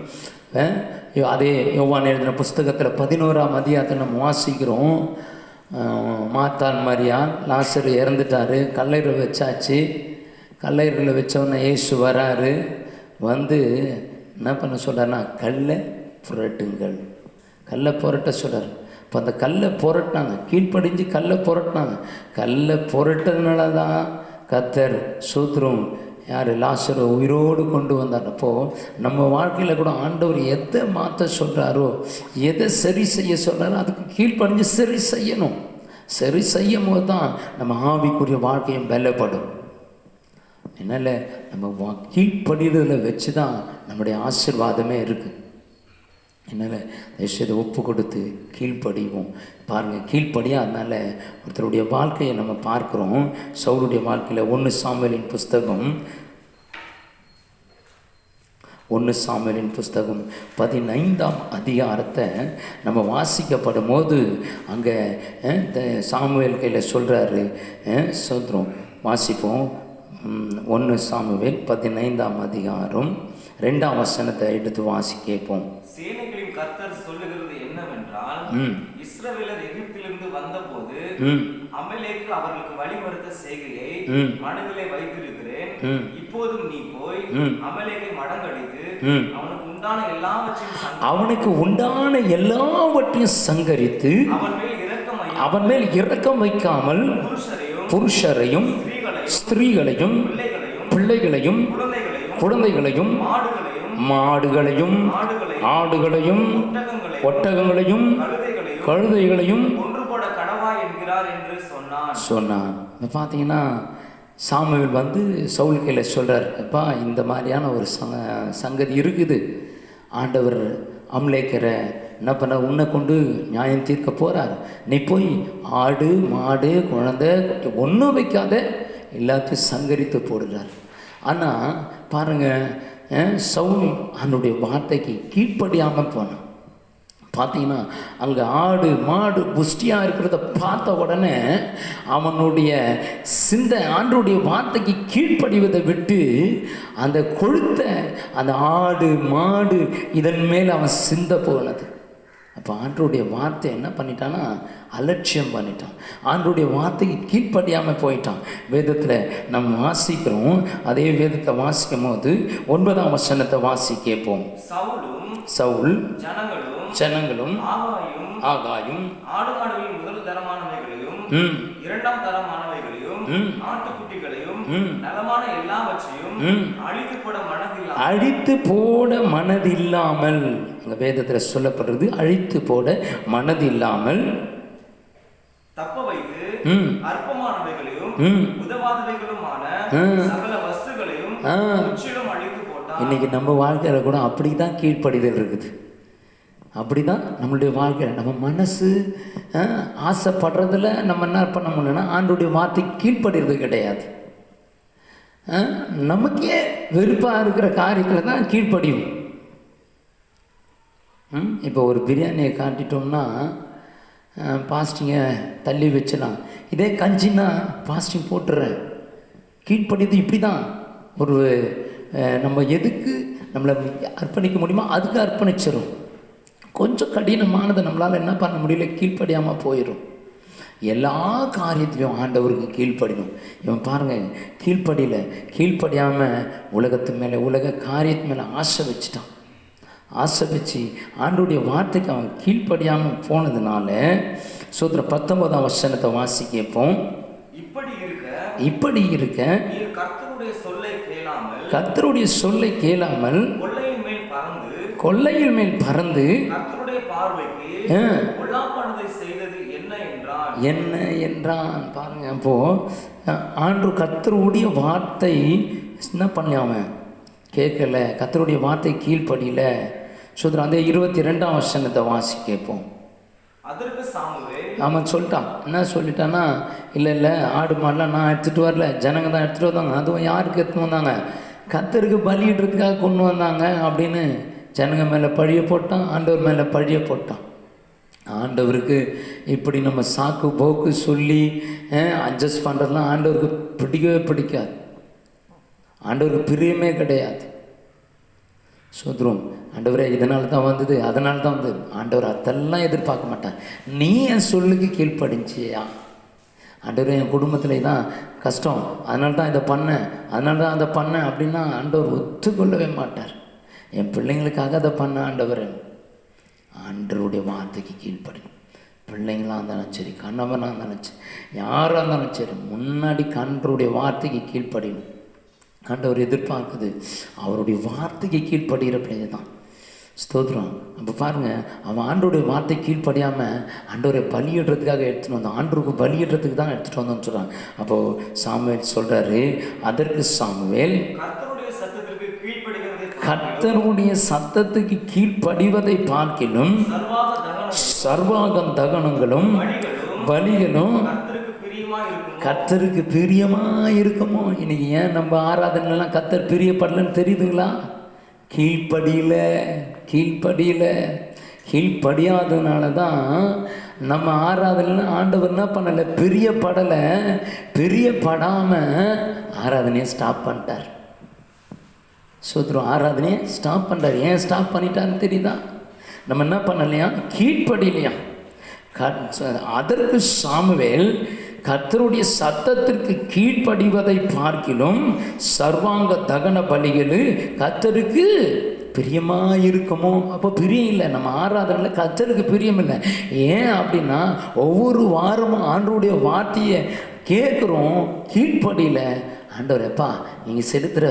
A: அதே யோவான் எழுதின புஸ்தகத்தில் 11ஆம் அதிகாரத்தை நம்ம வாசிக்கிறோம். மார்த்தாள் மரியாள், லாசரு இறந்துட்டார், கல்லறையில் வச்சாச்சு. கல்லறையில் வச்சவொன்னே இயேசு வராரு. வந்து என்ன பண்ண சொல்கிறாருன்னா, கல்லை புரட்ட சொல்கிறார். இப்போ அந்த கல்லை புரட்டினாங்க, கீழ்ப்படிஞ்சு கல்லை புரட்டினாங்க. தான் கர்த்தர் சூத்திரம் லாசரை உயிரோடு கொண்டு வந்தார். அப்போது நம்ம வாழ்க்கையில் கூட ஆண்டவர் எதை மாற்ற சொல்கிறாரோ, எதை சரி செய்ய சொல்கிறாரோ அதுக்கு கீழ்ப்படிஞ்சு சரி செய்யணும். சரி செய்யும் போது தான் நம்ம ஆவிக்குரிய வாழ்க்கையும் பலப்படும். என்னால் நம்ம கீழ்ப்படிதலை வச்சு தான் நம்முடைய ஆசீர்வாதமே இருக்குது. என்னால் விஷயத்தை ஒப்பு கொடுத்து கீழ்ப்படிவோம். பாருங்கள், கீழ்ப்படியாக அதனால் ஒருத்தருடைய வாழ்க்கையை நம்ம பார்க்குறோம். சவுளுடைய வாழ்க்கையில் 1 சாமுவேலின் புஸ்தகம் 15ஆம் அதிகாரத்தை நம்ம வாசிக்கப்படும் போது அங்கே சாமுவேல் கையில் சொல்கிறாரு. சோத்ரம் வாசிப்போம். 1 சாமுவேல் 15ஆம் அதிகாரம் 2ஆம் வசனத்தை எடுத்து வாசி கேட்போம்.
B: சேனைகளின் கர்த்தர் சொல்லுகிறது என்னவென்றால், இஸ்ரவேலர் எகிப்திலிருந்து வந்தபோது அமலேக்கு அவர்களுக்கு வழிமறுத்த செய்கையை மனதிலே வைத்திருக்கிறேன். இப்போதும் நீ போய் அமலேக்கை மடங்கடித்து அவனுக்கு உண்டான எல்லாவற்றையும் சங்கரித்து அவன் மேல் இரக்கம் வைக்காமல் புருஷரையும் ஸ்திரீகளையும் பிள்ளைகளையும் குழந்தைகளையும் மாடுகளையும் ஆடுகளையும் ஒட்டகங்களையும் கழுதைகளையும் சொன்னான். பார்த்தீங்கன்னா சாமுவேல் வந்து சவுல் கையில் சொல்கிறார், அப்பா இந்த மாதிரியான ஒரு சங்கதி இருக்குது. ஆண்டவர் அமலேக்கரை என்ன பண்ண உன்னை கொண்டு நியாயம் தீர்க்க போகிறார். நீ போய் ஆடு மாடு குழந்தை ஒன்றும் வைக்காத எல்லாத்தையும் சங்கரித்து போடுறார். ஆனால் பாருங்கள், சவுல் அவனுடைய வார்த்தைக்கு கீழ்ப்படியாமல் போனான். பார்த்தீங்கன்னா அங்கே ஆடு மாடு புஷ்டியாக இருக்கிறத பார்த்த உடனே அவனுடைய ஆண்டவருடைய வார்த்தைக்கு கீழ்ப்படிவதை விட்டு அந்த கொழுத்த அந்த ஆடு மாடு இதன் மேல் அவன் சிந்த போனது. அப்போ ஆண்டவருடைய வார்த்தை என்ன பண்ணிட்டான்னா அலட்சியம் பண்ணிட்டான். ஆண்டவருடைய வார்த்தைக்கு கீழ்ப்படியாமல் போயிட்டான். வேதத்தில் நம்ம வாசிக்கிறோம். அதே வேதத்தை வாசிக்கும் போது 9ஆம் வசனத்தை வாசி கேட்போம். சவுல் ஜனங்களும் ஆகாயும் ஆடுமாடுகளின் முதல் தரமானவைகளையும் இரண்டாம் தரமானவைகளையும் ஆட்டுக்குட்டிகளையும் நலமான எல்லாவற்றையும் அழித்து போட மனதில்லாமல் இந்த வேதத்தில் சொல்லப்படுறது, அழித்து போட மனதில்லாமல் தப்ப வைத்து அற்பமானவைகளையும் உதவாதவைகளுமான சகல வஸ்துகளையும் முற்றிலும் அழித்து போட்டான். இன்றைக்கி நம்ம வாழ்க்கையில் கூட அப்படி தான் கீழ்ப்படிதல் இருக்குது. அப்படி தான் நம்மளுடைய வாழ்க்கையில் நம்ம மனசு ஆசைப்படுறதில் நம்ம என்ன பண்ண முடியலன்னா ஆண்டோடைய வார்த்தை கீழ்ப்படுறது கிடையாது. நமக்கே வெறுப்பாக இருக்கிற காரியத்தில் தான் கீழ்ப்படியும். இப்போ ஒரு பிரியாணியை காட்டிட்டோம்னா பாஸ்டிங்கை தள்ளி வச்சலாம். இதே கஞ்சின்னா பாஸ்டிங் போட்டுறேன். கீழ்ப்படிது இப்படி தான். ஒரு நம்ம எதுக்கு நம்மளை அர்ப்பணிக்க முடியுமோ அதுக்கு அர்ப்பணிச்சிடும். கொஞ்சம் கடினமானதை நம்மளால் என்ன பண்ண முடியல, கீழ்ப்படியாமல் போயிடும். எல்லா காரியத்திலையும் ஆண்டவருக்கு கீழ்ப்படிணும். இவன் பாருங்கள், கீழ்ப்படியாமல் உலகத்து மேலே உலக காரியத்து மேலே ஆசை வச்சுட்டான். ஆசை வச்சு ஆண்டோடைய வார்த்தைக்கு அவன் கீழ்ப்படியாமல் போனதுனால சூத்திர 19ஆம் வசனத்தை வாசிக்கப்போம். இப்படி இருக்க கர்த்தருடைய சொல்லை கேளாமல் கொள்ளையின் மேல் பறந்து என்ன என்றான். பாருங்க, அப்போ ஆண்டு கர்த்தருடைய வார்த்தை என்ன பண்ணாம கேட்கல, கர்த்தருடைய வார்த்தை கீழ்ப்படியில. சொல்றான். அந்த 22ஆம் வசனத்தை வாசி கேட்போம். அவன் சொல்லிட்டான். என்ன சொல்லிட்டான்னா, இல்லை ஆடு மாடெலாம் நான் எடுத்துகிட்டு வரல, ஜனங்க தான் எடுத்துகிட்டு வந்தாங்க. அதுவும் யாருக்கு எடுத்துன்னு வந்தாங்க? கர்த்தருக்கு பலியிடுறதுக்காக கொண்டு வந்தாங்க அப்படின்னு ஜனங்க மேலே பழிய போட்டான், ஆண்டவர் மேலே பழிய போட்டான். ஆண்டவருக்கு இப்படி நம்ம சாக்கு போக்கு சொல்லி அட்ஜஸ்ட் பண்ணுறதுலாம் ஆண்டவருக்கு பிடிக்கவே பிடிக்காது. ஆண்டவருக்கு பிரியமே கிடையாது. சோதரம் ஆண்டவரே இதனால தான் வந்தது, அதனால தான் வந்தது. ஆண்டவர் அதெல்லாம் எதிர்பார்க்க மாட்டார். நீ என் சொல்லுக்கு கீழ்ப்படிஞ்சியா? ஆண்டவர் என் குடும்பத்தில் தான் கஷ்டம், அதனால தான் இதை பண்ணேன், அதனால தான் அதை பண்ணேன் அப்படின்னா ஆண்டவர் ஒத்துக்கொள்ளவே மாட்டார். என் பிள்ளைங்களுக்காக அதை பண்ண ஆண்டவர். ஆண்டவருடைய வார்த்தைக்கு கீழ்ப்படியும். பிள்ளைங்களாக இருந்தாலும் சரி, கணவனாக இருந்தாலும் சரி, யாராக இருந்தாலும் சரி, முன்னாடி ஆண்டவருடைய வார்த்தைக்கு கீழ்ப்படியும். ஆண்டவர் எதிர்பார்க்குது அவருடைய வார்த்தைக்கு கீழ்ப்படுகிற பிள்ளைங்க தான். ஸ்தோத்திரம். அப்போ பாருங்கள், அவன் ஆண்டோடைய வார்த்தை கீழ்ப்படியாமல் ஆண்டவரை பலியிடுறதுக்காக எடுத்துகிட்டு வந்தான். ஆண்டவருக்கு பலியிடுறதுக்கு தான் எடுத்துகிட்டு வந்தோன்னு சொல்கிறான். அப்போது சாமுவேல் சொல்கிறாரு, அதற்கு சாமுவேல் கர்த்தருடைய சத்தத்துக்கு கீழ்ப்படிவதை பார்க்கிலும் சர்வாகம் தகனங்களும் பலிகளும் கர்த்தருக்கு பிரியமாக இருக்குமோ. இன்னைக்கு ஏன் நம்ம ஆராதனைலாம் கர்த்தர் பிரியப்படலன்னு தெரியுதுங்களா? கீழ்ப்படியாததுனால தான் நம்ம ஆராதனை ஆண்டவர் என்ன பண்ணலை, பிரியப்படாமல் ஆராதனையை ஸ்டாப் பண்ணிட்டார். சோதரம் ஆராதனையை ஸ்டாப் பண்ணுறார். ஏன் ஸ்டாப் பண்ணிட்டாருன்னு தெரியுதா? நம்ம என்ன பண்ணலையா, கீழ்ப்படிலையா. அதற்கு சாமுவேல் கர்த்தருடைய சத்தத்திற்கு கீழ்ப்படிவதை பார்க்கிலும் சர்வாங்க தகன பலிகள் கர்த்தருக்கு பிரியமாக இருக்குமோ. அப்போ பிரியம் இல்லை, நம்ம ஆராதனையில் கர்த்தருக்கு பிரியம் இல்லை. ஏன் அப்படின்னா ஒவ்வொரு வாரமும் ஆண்டவருடைய வார்த்தையை கேட்குறோம், கீழ்ப்படியில். ஆண்டவரேப்பா நீங்கள் செலுத்துகிற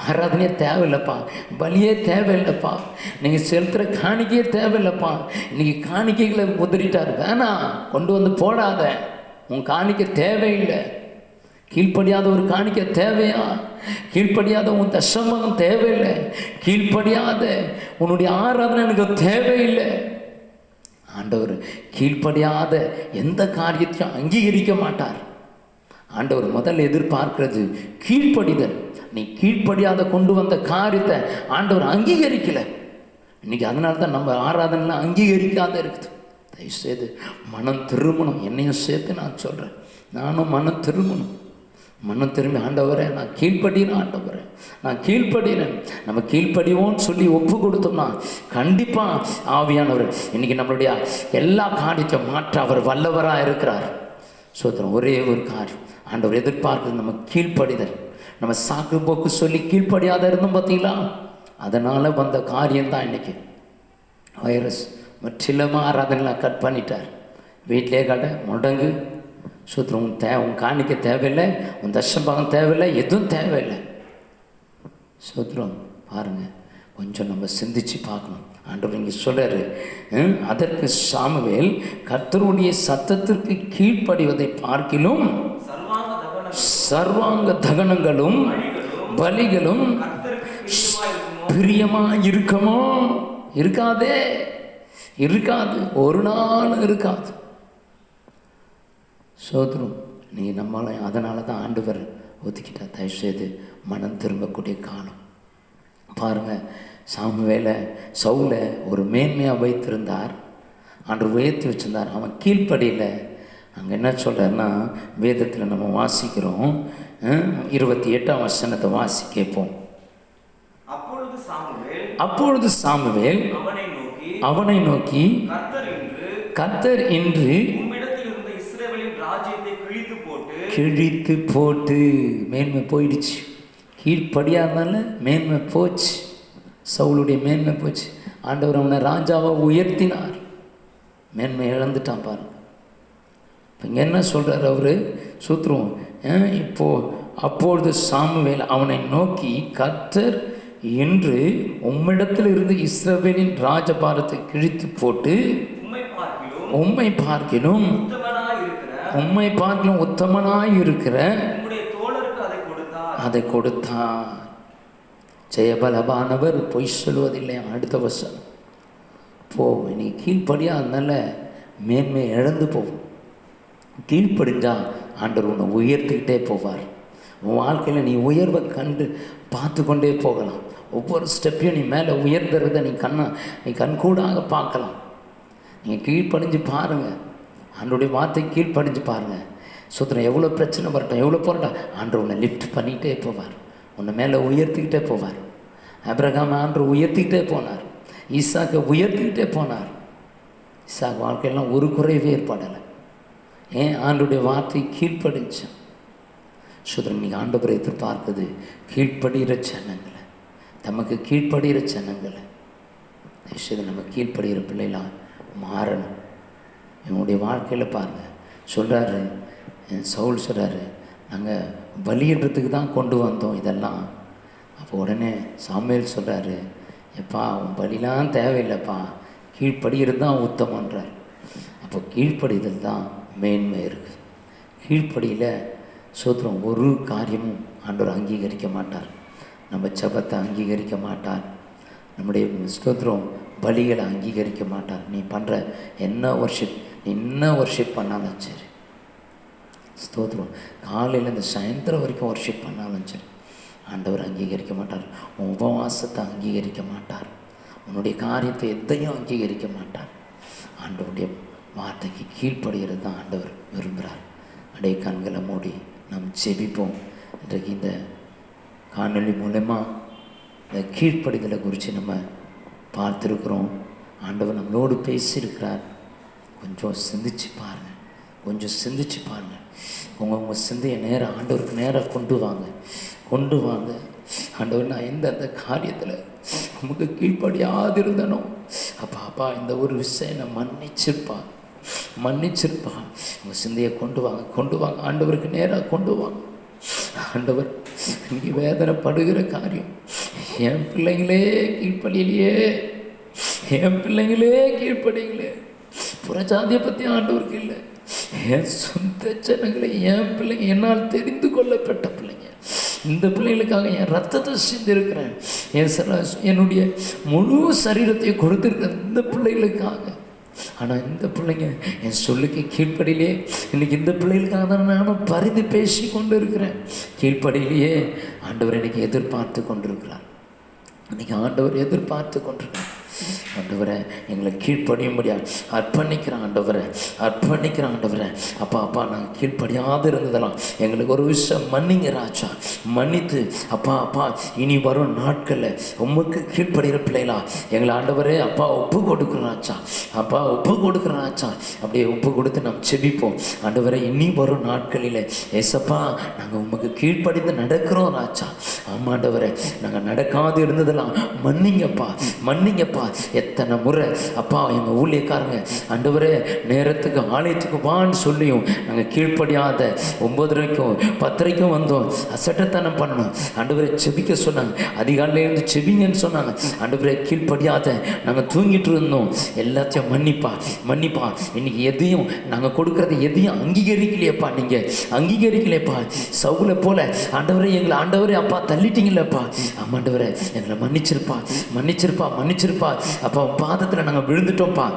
B: ஆராதனையே தேவையில்லைப்பா, பலியே தேவையில்லைப்பா, நீங்கள் செலுத்துகிற காணிக்கையே தேவையில்லைப்பா. இன்றைக்கி காணிக்கைகளை உதறிட்டார், வேணாம் கொண்டு வந்து போடாத, உன் காணிக்கை தேவையில்லை. கீழ்ப்படியாத ஒரு காணிக்கை தேவையா? கீழ்ப்படியாத உன் தசமம் தேவையில்லை. கீழ்ப்படியாத உன்னுடைய ஆராதனை எனக்கு தேவையில்லை. ஆண்டவர் கீழ்ப்படியாத எந்த காரியத்தையும் அங்கீகரிக்க மாட்டார். ஆண்டவர் முதல்ல எதிர்பார்க்கிறது கீழ்ப்படிதல். நீ கீழ்ப்படியாத கொண்டு வந்த காரியத்தை ஆண்டவர் அங்கீகரிக்கலை. இன்றைக்கி அதனால தான் நம்ம ஆராதனைலாம் அங்கீகரிக்காத இருக்குது. தயவுசெய்து மனம் திரும்பணும். என்னையும் சேர்த்து நான் சொல்கிறேன், நானும் மனம் திரும்பி ஆண்டவரே நான் கீழ்ப்படினேன், ஆண்டவரே நான் கீழ்ப்படினேன். நம்ம கீழ்ப்படிவோன்னு சொல்லி ஒப்பு கொடுத்தோம்னா கண்டிப்பாக ஆவியானவர் இன்றைக்கி நம்மளுடைய எல்லா காரியத்தையும் மாற்ற அவர் வல்லவராக இருக்கிறார். சோதரம் ஒரே ஒரு காரியம் ஆண்டவர் எதிர்பார்க்குறது நம்ம கீழ்ப்படிதல். நம்ம சாக்கு போக்கு சொல்லி கீழ்ப்படியாத இருந்தோம் பார்த்தீங்களா, அதனால் வந்த காரியம்தான் இன்றைக்கி வைரஸ். முற்றிலுமாக ஆராதனைலாம் கட் பண்ணிட்டார். வீட்டிலே கடை முடங்கு. சூத்திரம் உன் காணிக்க தேவையில்லை, உன் தசபாகம் தேவையில்லை, எதுவும் தேவையில்லை. சூத்திரம் பாருங்கள், கொஞ்சம் நம்ம சிந்திச்சு பார்க்கணும். ஆண்டவர் இங்கே சொல்கிறாரு, அதற்கு சாமுவேல் கர்த்தருடைய சத்தத்திற்கு கீழ்ப்படிவதை பார்க்கிலும் சர்வாங்க தகனங்களும் பலிகளும் பிரியமா இருக்குமோ? இருக்காதே, இருக்காது, ஒரு நாள் இருக்காது. சோதரம் நீ நம்மளை அதனால தான் ஆண்டவர் ஒதுக்கிட்டா. தயவுசெய்து மனம் திரும்பக்கூடிய காலம் பாருங்கள். சாமுவேலை சவுலை ஒரு மேன்மையாக வைத்திருந்தார், ஆண்டவர் உயர்த்தி வச்சிருந்தார். அவன் கீழ்ப்படியில் அங்கே என்ன சொல்கிறாருன்னா, வேதத்தில் நம்ம வாசிக்கிறோம், 28ஆம் வசனத்தை வாசி கேட்போம். அப்பொழுது சாமுவேல் அவனை நோக்கி கர்த்தர் இன்று கிழித்து போட்டு, மேன்மை போயிடுச்சு. கீழ்ப்படியாதனால மேன்மை போச்சு, சவுளுடைய மேன்மை போச்சு. ஆண்டவர் அவனை ராஜாவை உயர்த்தினார், மேன்மை இழந்துட்டான் பாருங்க. இப்போ இங்கே என்ன சொல்கிறார் அவர்? சூத்திரம் அப்பொழுது சாமுவேல் அவனை நோக்கி கர்த்தர் என்று உம்மிடத்தில் இருந்து இஸ்ரவேலின் ராஜபாரத்தை கிழித்து போட்டு உம்மை பார்க்கிலும் உத்தமனாய் இருக்கிற அதை கொடுத்தார். ஜெயபலபானவர் பொய் சொல்வதில்லை. அடுத்த வசனம் நீ கீழ்ப்படியா, அதனால மேன்மை இழந்து போகும். கீழ்ப்படிஞ்சா ஆண்டவர் உன்னை உயர்த்திக்கிட்டே போவார். உன் வாழ்க்கையில் நீ உயர்வை கண்டு பார்த்து கொண்டே போகலாம். ஒவ்வொரு ஸ்டெப்பையும் நீ மேலே உயர்ந்துறதை நீ கண்கூடாக பார்க்கலாம். நீங்கள் கீழ்ப்படிஞ்சு பாருங்கள், ஆண்டோடைய வார்த்தை கீழ்ப்படிஞ்சு பாருங்கள். சுத்தரம் எவ்வளோ பிரச்சனை வரட்டும், எவ்வளோ போராட்டம், ஆண்டவர் உன்னை லிஃப்ட் பண்ணிக்கிட்டே போவார், உன்னை மேலே உயர்த்திக்கிட்டே போவார். ஆபிரகாம் ஆண்டவர் உயர்த்திக்கிட்டே போனார், ஈசாக்கை உயர்த்திக்கிட்டே போனார். ஈசாக்கு வாழ்க்கையெல்லாம் ஒரு குறைவே ஏற்படலை. ஏன்? ஆண்டோடைய வார்த்தை கீழ்ப்படிச்சான். சுதரன் நீங்கள் ஆண்டவரை எதிர்பார்க்குது கீழ்ப்படுகிற ஜனங்களை, நமக்கு கீழ்ப்படுகிற ஜனங்களை. நம்ம கீழ்ப்படுகிற பிள்ளைலாம் மாறணும். என்னுடைய வாழ்க்கையில் பாருங்கள், சொல்கிறாரு சவுல், சொல்கிறாரு நாங்கள் பலியிடுறதுக்கு தான் கொண்டு வந்தோம் இதெல்லாம். அப்போ உடனே சாமுவேல் சொல்கிறாரு, எப்பா உன் பலிலாம் தேவையில்லைப்பா, கீழ்ப்படுகிறது தான் உத்தமன்றார். அப்போ கீழ்ப்படிதல் தான் மேன்மை இருக்குது. கீழ்ப்படியில் சோத்திரம் ஒரு காரியமும் ஆண்டவர் அங்கீகரிக்க மாட்டார். நம்ம ஜெபத்தை அங்கீகரிக்க மாட்டார், நம்முடைய ஸ்தோத்திரம் பலிகளை அங்கீகரிக்க மாட்டார். நீ பண்ணுற என்ன வர்ஷிப் பண்ணாலும் சரி, ஸ்தோத்திரம் காலையில் இந்த சாயந்தரம் வரைக்கும் வர்ஷிப் பண்ணாலும் சரி, ஆண்டவர் அங்கீகரிக்க மாட்டார். உன் உபவாசத்தை அங்கீகரிக்க மாட்டார், உன்னுடைய காரியத்தை எதையும் அங்கீகரிக்க மாட்டார். ஆண்டவருடைய வார்த்தைக்கு கீழ்ப்படுகிறது தான் ஆண்டவர் விரும்புகிறார். அடைய கண்களை மூடி நாம் ஜெபிப்போம். இன்றைக்கு இந்த காணொளி மூலமா இந்த கீழ்ப்படிதலை குறித்து நம்ம பார்த்துருக்குறோம். ஆண்டவர் நம்மளோடு பேசியிருக்கிறார். கொஞ்சம் சிந்திச்சு பாருங்கள், உங்கள் சிந்தையை நேராக ஆண்டவருக்கு நேராக கொண்டு வாங்க. ஆண்டவர், நான் எந்தெந்த காரியத்தில் நமக்கு கீழ்ப்படியாது இருந்தனோ அப்பா இந்த ஒரு விஷயம் நான் மன்னிச்சிருப்பா. உங்கள் சிந்தையை கொண்டு வாங்க, ஆண்டவருக்கு நேராக கொண்டு வாங்க. ஆண்டவர், இங்கே வேதனைப்படுகிற காரியம், என் பிள்ளைங்களே கீழ்ப்படிங்களே, புறஜாதியை பற்றி ஆண்டவருக்கு இல்லை, என் சொந்த ஜனங்களை, என் பிள்ளைங்க, என்னால் தெரிந்து கொள்ளப்பட்ட பிள்ளைங்க, இந்த பிள்ளைகளுக்காக என் ரத்தத்தை சிந்திருக்கிறேன், என்னுடைய முழு சரீரத்தை கொடுத்துருக்கிறேன் இந்த பிள்ளைகளுக்காக. ஆனால் இந்த பிள்ளைங்க என் சொல்லுக்கு கீழ்ப்படியிலே, இன்றைக்கி இந்த பிள்ளைகளுக்காக தான் நானும் பரிந்து பேசி கொண்டு இருக்கிறேன். கீழ்ப்படியிலேயே ஆண்டவர் இன்றைக்கி எதிர்பார்த்து கொண்டிருக்கிறார். இன்றைக்கி ஆண்டவர் எதிர்பார்த்து கொண்டிருக்கிறார். ஆண்டவரை எங்களை கீழ்ப்படியும்படியாக அர்ப்பணிக்கிறேன் ஆண்டவரை. அப்பா நாங்கள் கீழ்ப்படியாது இருந்ததெல்லாம் எங்களுக்கு ஒரு விஷயம் மன்னிங்க ராஜா, மன்னித்து அப்பா இனி வரும் நாட்களில் உமக்கு கீழ்ப்படுகிற பிள்ளைகளா எங்களை ஆண்டவரே ஒப்பு கொடுக்குறோம் ராஜா. அப்படியே ஒப்பு கொடுத்து நாம் செபிப்போம். ஆண்டவரை இனி வரும் நாட்களில் ஏசப்பா நாங்கள் உமக்கு கீழ்ப்படிந்து நடக்கிறோம் ராஜா. ஆமாண்டவரை நாங்கள் நடக்காது இருந்ததெல்லாம் மன்னிங்கப்பா. எத்தனை முறை அப்பா எங்கள் ஊழியக்காரங்க ஆண்டவரே நேரத்துக்கு ஆலயத்துக்கு வான்னு சொல்லியும் நாங்கள் கீழ்ப்படியாத 9:30 10:00 வந்தோம், அசட்டத்தனம் பண்ணோம். ஆண்டவரை செபிக்க சொன்னாங்க, அதிகாலையிலேருந்து செபிங்கன்னு சொன்னாங்க. ஆண்டவரை கீழ்ப்படியாத நாங்கள் தூங்கிட்டு இருந்தோம். எல்லாத்தையும் மன்னிப்பா. இன்னைக்கு எதையும் நாங்கள் கொடுக்கறது எதையும் அங்கீகரிக்கலையப்பா. நீங்கள் அங்கீகரிக்கலையப்பா. சவுலை போல ஆண்டவரை எங்களை ஆண்டவரே அப்பா தள்ளிட்டீங்களப்பா, ஆமாண்டவரே எங்களை மன்னிச்சிருப்பா, மன்னிச்சிருப்பா, மன்னிச்சிருப்பா. அப்பா பாதத்தில் நாங்கள் விழுந்துட்டோம்ப்பா,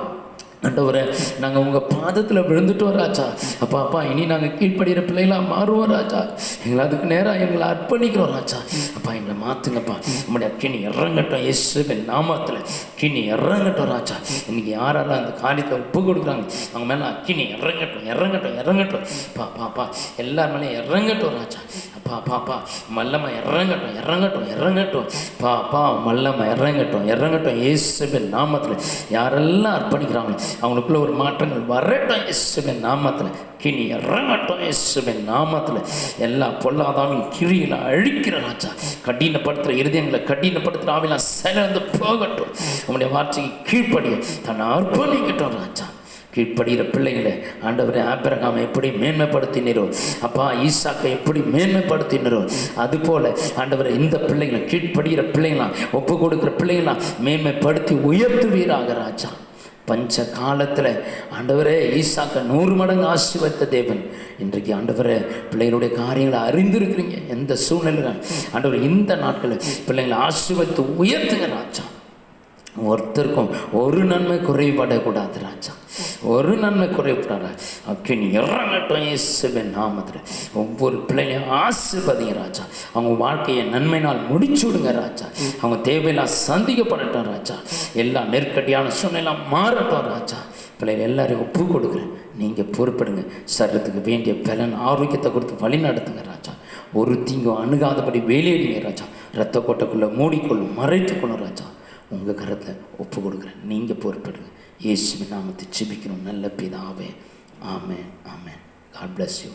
B: ஆண்டவரே நாங்கள் உங்கள் பாதத்தில் விழுந்துட்டோம் ராஜா. அப்பா அப்பா இனி நாங்கள் கீழ்ப்படுகிற பிள்ளைகளாக மாறுவோம் ராஜா. எங்களை அதுக்கு நேராக எங்களை அர்ப்பணிக்கிறோம் ராஜா. அப்பா எங்களை மாற்றுங்கப்பா, நம்முடைய கிணி இறங்கட்டும் இயேசுவின் நாமத்தில், கிணி இறங்கட்டும் ராஜா. இன்னைக்கு யாரெல்லாம் அந்த காரியத்தை ஒப்பு கொடுக்குறாங்க அவங்க மேலே அக்கினி இறங்கட்டும், இறங்கட்டும், இறங்கட்டும். பாப்பா எல்லார் மேலேயும் இறங்கட்டும் ராஜா. பாப்பா மல்லம்மா இறங்கட்டும், இறங்கட்டும், இறங்கட்டும். பாப்பா மல்லம்மா இறங்கட்டும், இறங்கட்டும் இயேசுவின் நாமத்தில். யாரெல்லாம் அர்ப்பணிக்கிறாங்க அவங்களுக்குள்ள ஒரு மாற்றங்கள் வரட்டும் இயேசுவின் நாமத்தில். கிணி இறங்கட்டும் இயேசுவின் நாமத்தில். எல்லா பொல்லாதாவின் கிரியில அழிக்கிற ராஜா. கடினப்படுத்துகிற இருதயங்களை கடினப்படுத்துகிற ஆவிலாம் சிலந்து போகட்டும். உங்களுடைய வார்த்தைக்கு கீழ்ப்படிய தன்னை அர்ப்பணிக்கட்டும் ராஜா. கீழ்ப்படுகிற பிள்ளைங்களை ஆண்டவரை ஆபிரகாமை எப்படி மேன்மைப்படுத்தினரோ, அப்பா ஈசாக்கை எப்படி மேன்மைப்படுத்தினரோ, அதுபோல் ஆண்டவரை இந்த பிள்ளைங்களை கீழ்ப்படுகிற பிள்ளைங்களாம் ஒப்பு கொடுக்குற பிள்ளைங்களாம் மேன்மைப்படுத்தி உயர்த்துவீராக ராஜா. பஞ்ச காலத்தில் ஆண்டவரே ஈசாக்க 100 மடங்கு ஆசீர்வதித்த தேவன். இன்றைக்கு ஆண்டவரே பிள்ளைகளுடைய காரியங்களை அறிந்திருக்கிறீங்க. எந்த சூழ்நிலை ஆண்டவர் இந்த நாட்களில் பிள்ளைங்களை ஆசீர்வதித்து உயர்த்துங்க ராஜா. ஒருத்தருக்கும் ஒரு நன்மை குறைபடக்கூடாது ராஜா, ஒரு நன்மை குறைபடாத. அக்கினி இறங்கட்டும் இயேசுவின் நாமத்தில். ஒவ்வொரு பிள்ளைகளையும் ஆசீர்வதிங்க ராஜா. அவங்க வாழ்க்கையை நன்மையினால் முடிச்சு விடுங்க ராஜா. அவங்க தேவையெல்லாம் சந்திக்கப்படட்டும் ராஜா. எல்லா நெருக்கடியான சூழ்நிலாம் மாறட்டும் ராஜா. பிள்ளைகள் எல்லாரையும் ஒப்பு கொடுக்குறேன், நீங்கள் பொறுப்படுங்க. சரீரத்துக்கு வேண்டிய பலன் ஆரோக்கியத்தை கொடுத்து வழி நடத்துங்க ராஜா. ஒரு தீங்கும் அணுகாதபடி வேலையடிங்க ராஜா. இரத்த கோட்டைக்குள்ளே மூடிக்கொள்ளும், மறைத்துக்கொள்ளும் ராஜா. உங்கள் கரத்தில் ஒப்பு கொடுக்குறேன், நீங்கள் பொறுப்படுங்க. இயேசுவின் நாமத்தை ஜெபிக்கணும் நல்ல பிதாவே. ஆமென், ஆமென். God bless you.